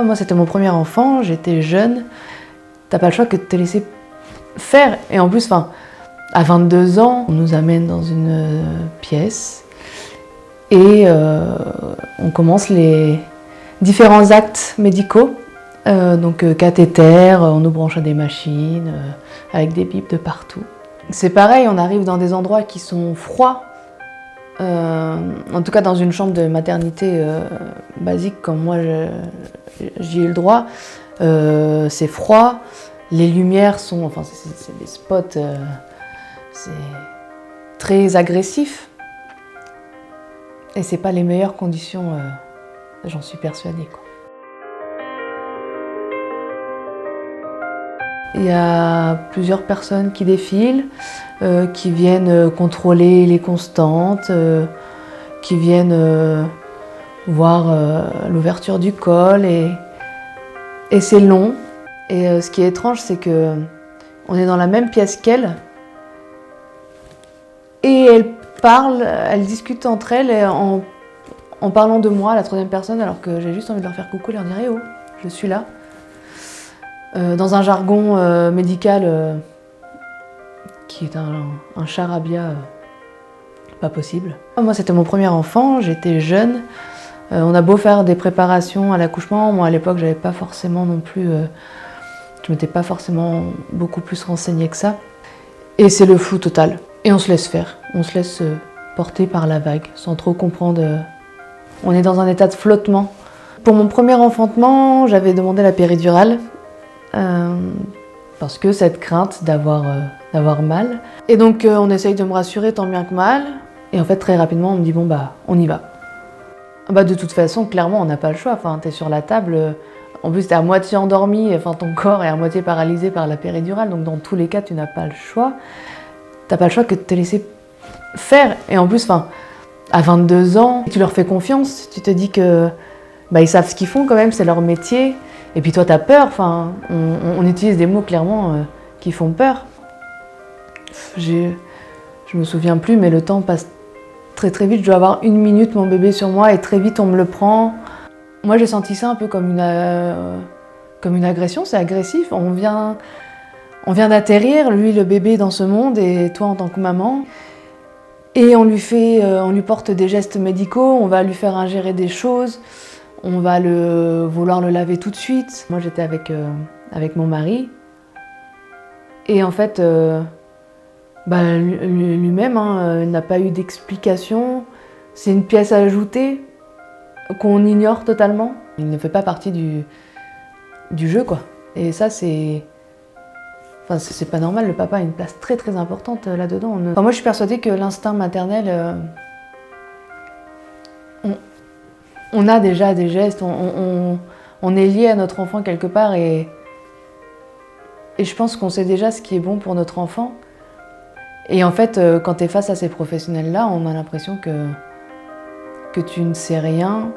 Moi, c'était mon premier enfant, j'étais jeune. T'as pas le choix que de te laisser faire. Et en plus, à 22 ans, on nous amène dans une pièce et on commence les différents actes médicaux. Donc cathéter, on nous branche à des machines, avec des bips de partout. C'est pareil, on arrive dans des endroits qui sont froids. En tout cas dans une chambre de maternité basique comme moi j'y ai le droit, c'est froid, les lumières sont, c'est des spots, c'est très agressif et c'est pas les meilleures conditions, j'en suis persuadée, quoi. Il y a plusieurs personnes qui défilent, qui viennent contrôler les constantes, qui viennent voir l'ouverture du col et c'est long. Et ce qui est étrange, c'est que on est dans la même pièce qu'elle et elles parlent, elles discutent entre elles en parlant de moi à la troisième personne, alors que j'ai juste envie de leur faire coucou et leur dire « Eh oh, je suis là ». Dans un jargon médical qui est un charabia pas possible. Moi, c'était mon premier enfant, j'étais jeune. On a beau faire des préparations à l'accouchement, moi à l'époque, j'avais pas forcément non plus, je m'étais pas forcément beaucoup plus renseignée que ça. Et c'est le flou total. Et on se laisse faire, on se laisse porter par la vague, sans trop comprendre. On est dans un état de flottement. Pour mon premier enfantement, j'avais demandé la péridurale. Parce que cette crainte d'avoir mal. Et donc on essaye de me rassurer tant bien que mal. Et en fait très rapidement on me dit bon bah on y va. De toute façon clairement on n'a pas le choix. T'es sur la table, en plus t'es à moitié endormi, ton corps est à moitié paralysé par la péridurale. Donc dans tous les cas tu n'as pas le choix. T'as pas le choix que de te laisser faire. Et en plus à 22 ans, tu leur fais confiance. Tu te dis que ils savent ce qu'ils font quand même, c'est leur métier. Et puis toi, t'as peur, on utilise des mots clairement qui font peur. Je me souviens plus, mais le temps passe très très vite. Je dois avoir 1 minute mon bébé sur moi et très vite on me le prend. Moi j'ai senti ça un peu comme une agression, c'est agressif. On vient d'atterrir, lui le bébé dans ce monde et toi en tant que maman. Et on lui porte des gestes médicaux, on va lui faire ingérer des choses. On va vouloir le laver tout de suite. Moi, j'étais avec mon mari. Et en fait, lui-même n'a pas eu d'explication. C'est une pièce ajoutée qu'on ignore totalement. Il ne fait pas partie du jeu, quoi. Et ça, c'est pas normal. Le papa a une place très très importante là-dedans. Moi, je suis persuadée que l'instinct maternel... On a déjà des gestes, on est lié à notre enfant quelque part et je pense qu'on sait déjà ce qui est bon pour notre enfant. Et en fait, quand tu es face à ces professionnels-là, on a l'impression que tu ne sais rien.